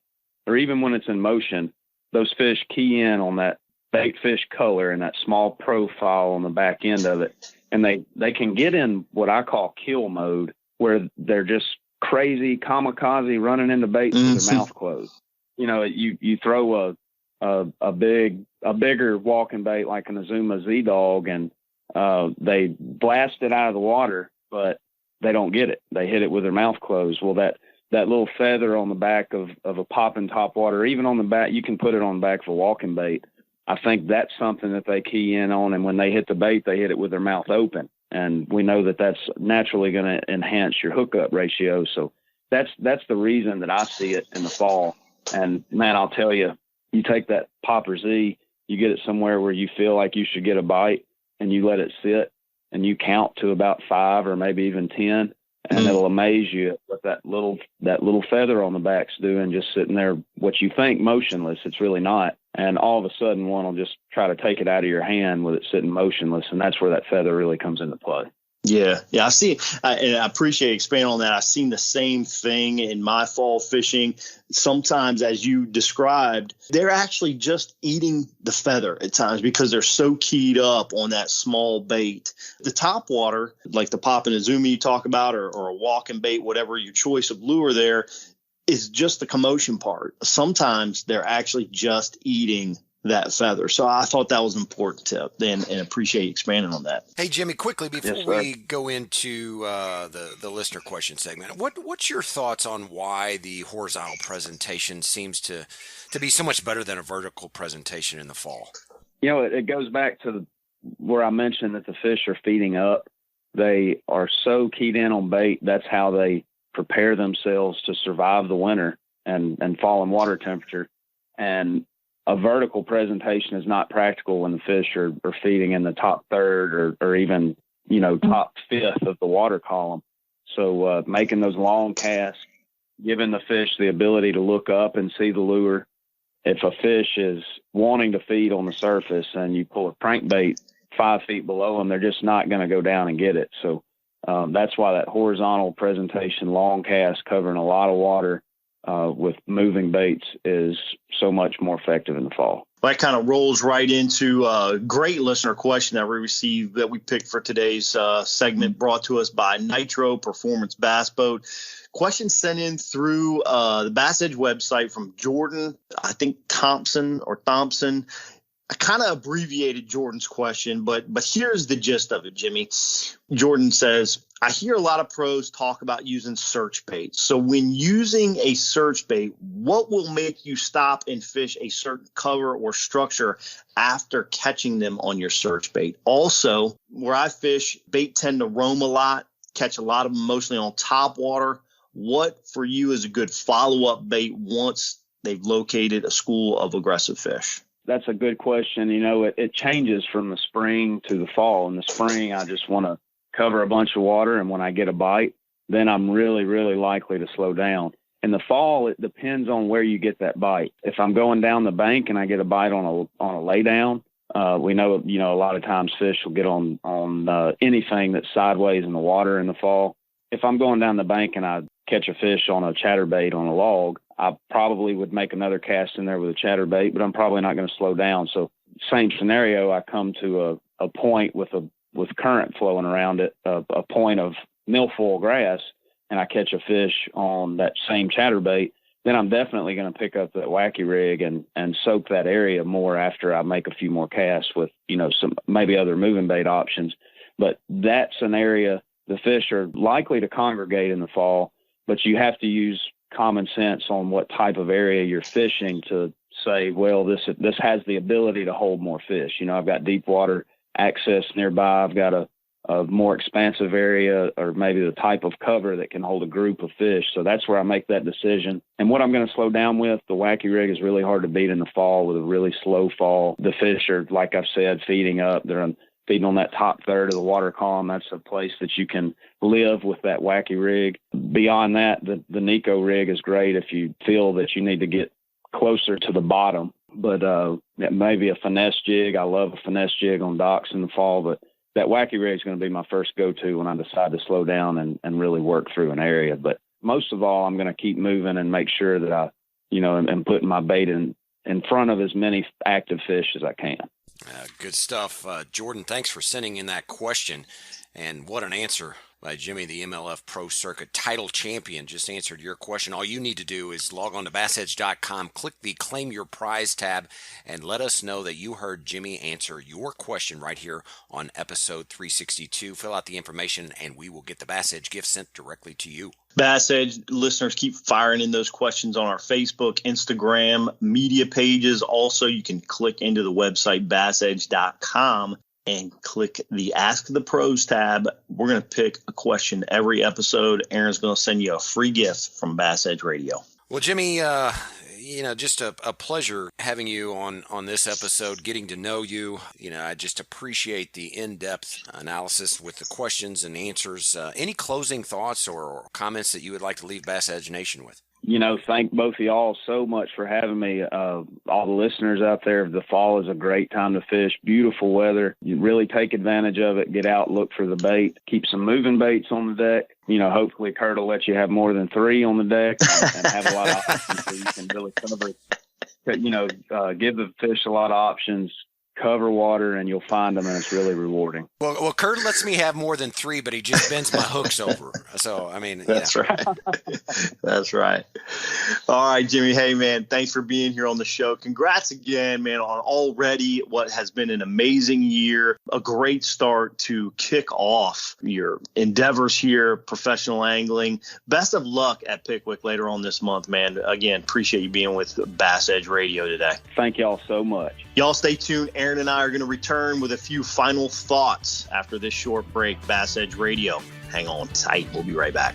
or even when it's in motion, those fish key in on that bait fish color and that small profile on the back end of it. And they can get in what I call kill mode, where they're just crazy kamikaze running into baits with their mouth closed. You know, you throw a bigger walking bait like an Zuma Z-Dog, and they blast it out of the water, but they don't get it. They hit it with their mouth closed. Well, that little feather on the back of a popping topwater, even on the back, you can put it on the back of a walking bait. I think that's something that they key in on, and when they hit the bait, they hit it with their mouth open. And we know that that's naturally going to enhance your hookup ratio. So that's the reason that I see it in the fall. And man, I'll tell you, you take that Popper Z, you get it somewhere where you feel like you should get a bite, and you let it sit, and you count to about 5 or maybe even 10, and it'll amaze you what that little feather on the back's doing, just sitting there, what you think motionless. It's really not. And all of a sudden, one will just try to take it out of your hand with it sitting motionless, and that's where that feather really comes into play. Yeah, I see. And I appreciate expanding on that. I've seen the same thing in my fall fishing. Sometimes, as you described, they're actually just eating the feather at times because they're so keyed up on that small bait. The topwater, like the pop and a Zuma you talk about, or a walking bait, whatever your choice of lure there, is just the commotion part. Sometimes they're actually just eating that feather. So I thought that was an important tip, and appreciate you expanding on that. Hey, Jimmy, quickly before we go into the listener question segment, what's your thoughts on why the horizontal presentation seems to be so much better than a vertical presentation in the fall? You know, it goes back to where I mentioned that the fish are feeding up. They are so keyed in on bait. That's how they prepare themselves to survive the winter and falling water temperature. And a vertical presentation is not practical when the fish are feeding in the top third or even, top fifth of the water column. So making those long casts, giving the fish the ability to look up and see the lure. If a fish is wanting to feed on the surface and you pull a crankbait 5 feet below them, they're just not going to go down and get it. So that's why that horizontal presentation, long cast, covering a lot of water, with moving baits is so much more effective in the fall. That kind of rolls right into a great listener question that we received that we picked for today's segment, brought to us by Nitro Performance Bass Boat. Question sent in through the BassEdge website from Jordan, I think Thompson. I kind of abbreviated Jordan's question, but here's the gist of it, Jimmy. Jordan says, I hear a lot of pros talk about using search bait. So when using a search bait, what will make you stop and fish a certain cover or structure after catching them on your search bait? Also, where I fish, bait tend to roam a lot, catch a lot of them mostly on top water. What for you is a good follow-up bait once they've located a school of aggressive fish? That's a good question. It changes from the spring to the fall. In the spring, I just want to cover a bunch of water, and when I get a bite, then I'm really, really likely to slow down. In the fall, it depends on where you get that bite. If I'm going down the bank and I get a bite on a lay down, we know a lot of times fish will get on anything that's sideways in the water in the fall. If I'm going down the bank and I catch a fish on a chatterbait on a log, I probably would make another cast in there with a chatterbait, but I'm probably not going to slow down. So same scenario, I come to a point with current flowing around it, a point of milfoil grass, and I catch a fish on that same chatterbait, then I'm definitely going to pick up that wacky rig and soak that area more after I make a few more casts with, some maybe other moving bait options. But that's an area the fish are likely to congregate in the fall, but you have to use common sense on what type of area you're fishing to say, well, this has the ability to hold more fish. I've got deep water access nearby. I've got a more expansive area, or maybe the type of cover that can hold a group of fish. So that's where I make that decision. And what I'm going to slow down with, the wacky rig is really hard to beat in the fall with a really slow fall. The fish are, like I've said, feeding up. They're feeding on that top third of the water column. That's a place that you can live with that wacky rig. Beyond that, the Nico rig is great if you feel that you need to get closer to the bottom. But maybe a finesse jig. I love a finesse jig on docks in the fall, but that wacky rig is going to be my first go-to when I decide to slow down and really work through an area. But most of all, I'm going to keep moving and make sure that I, am putting my bait in front of as many active fish as I can. Good stuff. Jordan, thanks for sending in that question. And what an answer by Jimmy, the MLF Pro Circuit title champion, just answered your question. All you need to do is log on to BassEdge.com, click the Claim Your Prize tab, and let us know that you heard Jimmy answer your question right here on episode 362. Fill out the information, and we will get the BassEdge gift sent directly to you. BassEdge listeners, keep firing in those questions on our Facebook, Instagram, media pages. Also, you can click into the website, BassEdge.com, and click the Ask the Pros tab. We're going to pick a question every episode. Aaron's going to send you a free gift from BassEdge Radio. Well, Jimmy, just a pleasure having you on this episode, getting to know you. I just appreciate the in-depth analysis with the questions and answers. Any closing thoughts or comments that you would like to leave BassEdge Nation with? Thank both of y'all so much for having me. All the listeners out there, the fall is a great time to fish. Beautiful weather. You really take advantage of it. Get out, look for the bait. Keep some moving baits on the deck. Hopefully Kurt will let you have more than 3 on the deck and have a lot of options so you can really cover, give the fish a lot of options. Cover water and you'll find them, and it's really rewarding. Well, Kurt lets me have more than 3, but he just bends my hooks over. So, That's right. That's right. All right, Jimmy. Hey, man, thanks for being here on the show. Congrats again, man, on already what has been an amazing year, a great start to kick off your endeavors here, professional angling. Best of luck at Pickwick later on this month, man. Again, appreciate you being with BassEdge Radio today. Thank y'all so much. Y'all stay tuned. Aaron and I are going to return with a few final thoughts after this short break. BassEdge Radio. Hang on tight. We'll be right back.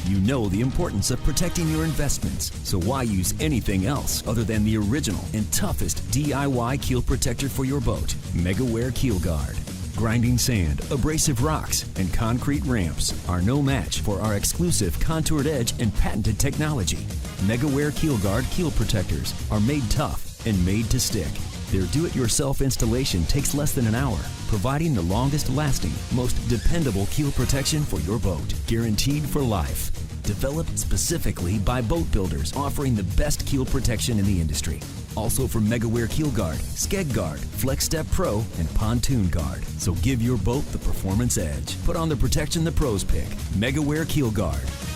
You know the importance of protecting your investments, so why use anything else other than the original and toughest DIY keel protector for your boat, Megaware KeelGuard. Grinding sand, abrasive rocks, and concrete ramps are no match for our exclusive contoured edge and patented technology. Megaware KeelGuard keel protectors are made tough and made to stick. Their do-it-yourself installation takes less than an hour, providing the longest-lasting, most dependable keel protection for your boat, guaranteed for life. Developed specifically by boat builders offering the best keel protection in the industry. Also from Megaware KeelGuard, Skeg Guard, Flex Step Pro, and Pontoon Guard. So give your boat the performance edge. Put on the protection the pros pick. Megaware KeelGuard.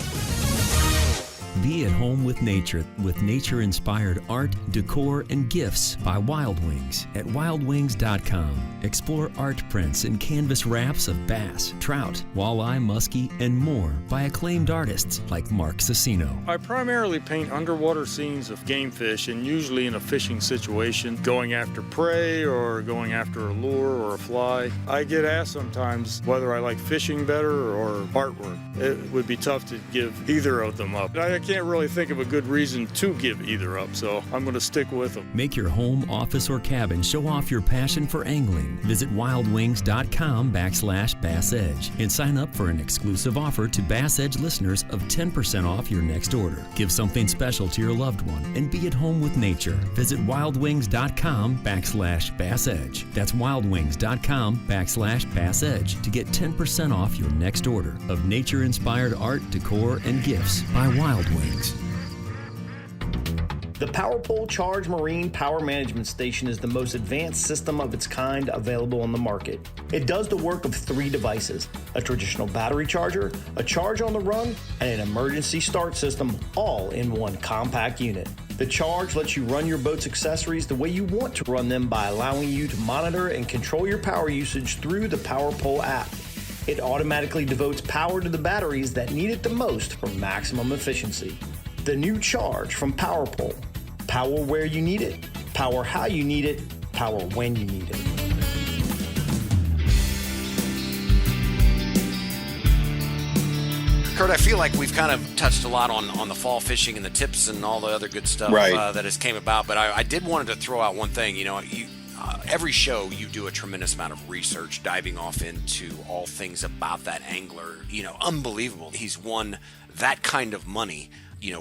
Be at home with nature with nature-inspired art, decor, and gifts by Wild Wings at wildwings.com. Explore art prints and canvas wraps of bass, trout, walleye, muskie, and more by acclaimed artists like Mark Cicino. I primarily paint underwater scenes of game fish, and usually in a fishing situation, going after prey or going after a lure or a fly. I get asked sometimes whether I like fishing better or artwork. It would be tough to give either of them up. I can't really think of a good reason to give either up, so I'm going to stick with them. Make your home, office, or cabin show off your passion for angling. Visit wildwings.com/BassEdge and sign up for an exclusive offer to BassEdge listeners of 10% off your next order. Give something special to your loved one and be at home with nature. Visit wildwings.com/BassEdge. That's wildwings.com/BassEdge to get 10% off your next order of nature-inspired art, decor, and gifts by Wild Wings. The PowerPole Charge Marine Power Management Station is the most advanced system of its kind available on the market. It does the work of 3 devices, a traditional battery charger, a charge on the run, and an emergency start system, all in one compact unit. The Charge lets you run your boat's accessories the way you want to run them by allowing you to monitor and control your power usage through the PowerPole app. It automatically devotes power to the batteries that need it the most for maximum efficiency. The new Charge from PowerPole. Power where you need it, power how you need it, power when you need it. Kurt, I feel like we've kind of touched a lot on the fall fishing and the tips and all the other good stuff that has came about, but I did wanted to throw out one thing. Every show you do a tremendous amount of research, diving off into all things about that angler. Unbelievable. He's won that kind of money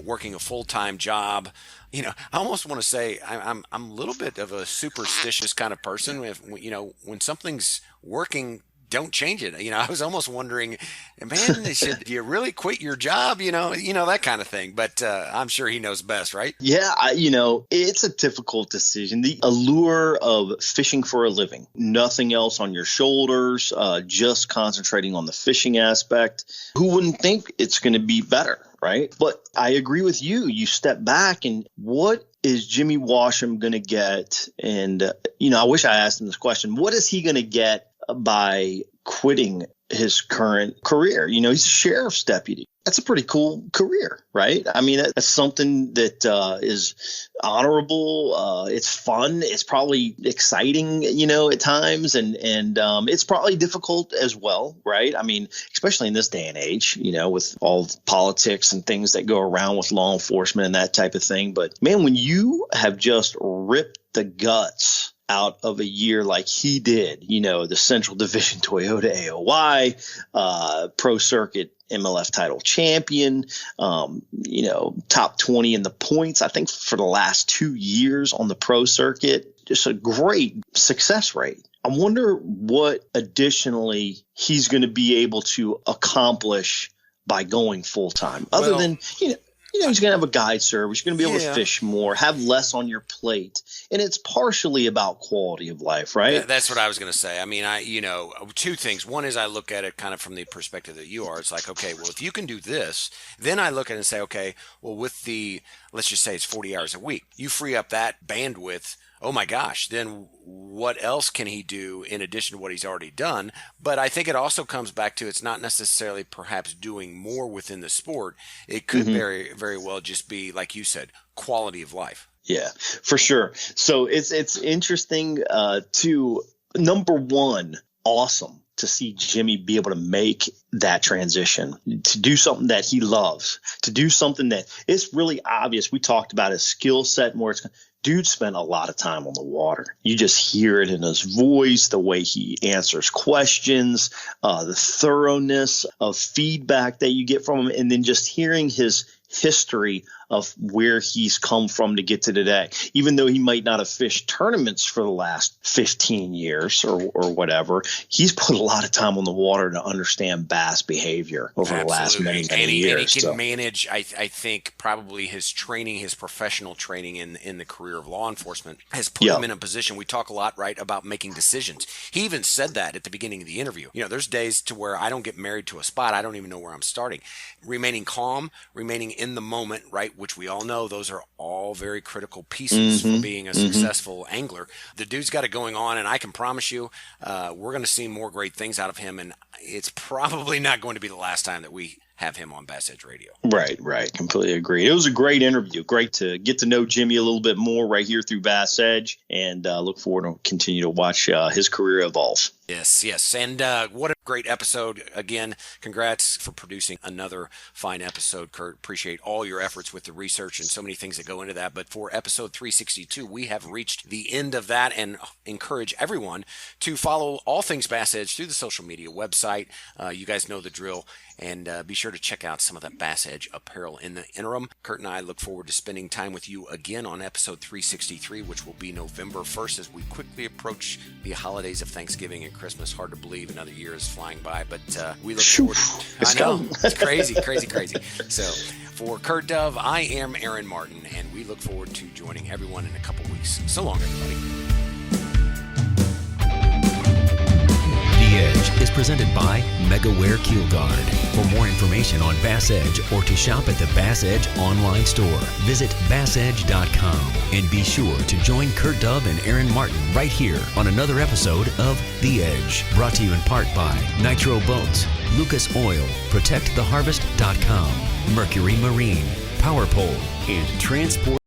working a full-time job. I almost want to say I'm a little bit of a superstitious kind of person. When something's working, don't change it. I was almost wondering, man, should you really quit your job? That kind of thing. But I'm sure he knows best, right? Yeah, it's a difficult decision. The allure of fishing for a living, nothing else on your shoulders, just concentrating on the fishing aspect. Who wouldn't think it's going to be better, right? But I agree with you. You step back and what is Jimmy Washam going to get? And, I wish I asked him this question. What is he going to get by quitting his current career? He's a sheriff's deputy. That's a pretty cool career, right? I mean, that's something that is honorable. It's fun. It's probably exciting, at times. And it's probably difficult as well, right? I mean, especially in this day and age, with all the politics and things that go around with law enforcement and that type of thing. But man, when you have just ripped the guts out of a year like he did, the Central Division Toyota AOY, Pro Circuit MLF title champion, top 20 in the points, I think, for the last 2 years on the Pro Circuit. Just a great success rate. I wonder what additionally he's going to be able to accomplish by going full time, other than, he's going to have a guide service. You're going to be able to fish more, have less on your plate. And it's partially about quality of life, right? That's what I was going to say. I mean, two things. One is I look at it kind of from the perspective that you are. It's like, okay, well, if you can do this, then I look at it and say, okay, well, with let's just say it's 40 hours a week, you free up that bandwidth. Oh my gosh, then what else can he do in addition to what he's already done? But I think it also comes back to it's not necessarily perhaps doing more within the sport. It could very, very well just be, like you said, quality of life. Yeah, for sure. So it's interesting to, number one, awesome to see Jimmy be able to make that transition, to do something that he loves, to do something that it's really obvious. We talked about his skill set more. Dude spent a lot of time on the water. You just hear it in his voice, the way he answers questions, the thoroughness of feedback that you get from him, and then just hearing his history of where he's come from to get to today. Even though he might not have fished tournaments for the last 15 years or whatever, he's put a lot of time on the water to understand bass behavior over the last many years. And he can manage, I think, probably his training, his professional training in the career of law enforcement has put him in a position. We talk a lot, right, about making decisions. He even said that at the beginning of the interview. There's days to where I don't get married to a spot. I don't even know where I'm starting. Remaining calm, remaining in the moment, right, which we all know those are all very critical pieces for being a successful angler. The dude's got it going on, and I can promise you we're going to see more great things out of him, and it's probably not going to be the last time that we have him on BassEdge Radio. Right. Completely agree. It was a great interview. Great to get to know Jimmy a little bit more right here through BassEdge, and look forward to continue to watch his career evolve. Yes. And what a great episode. Again, congrats for producing another fine episode, Kurt. Appreciate all your efforts with the research and so many things that go into that. But for episode 362, we have reached the end of that and encourage everyone to follow all things BassEdge through the social media website. You guys know the drill. And be sure to check out some of that BassEdge apparel in the interim. Kurt and I look forward to spending time with you again on episode 363, which will be November 1st as we quickly approach the holidays of Thanksgiving and Christmas. Hard to believe another year is flying by, but we look forward to I know, it's crazy. So for Kurt Dove, I am Aaron Martin, and we look forward to joining everyone in a couple weeks. So long, everybody. The Edge is presented by Megaware KeelGuard. For more information on BassEdge or to shop at the BassEdge online store, visit BassEdge.com. And be sure to join Kurt Dove and Aaron Martin right here on another episode of The Edge. Brought to you in part by Nitro Boats, Lucas Oil, ProtectTheHarvest.com, Mercury Marine, Power Pole, and Transport.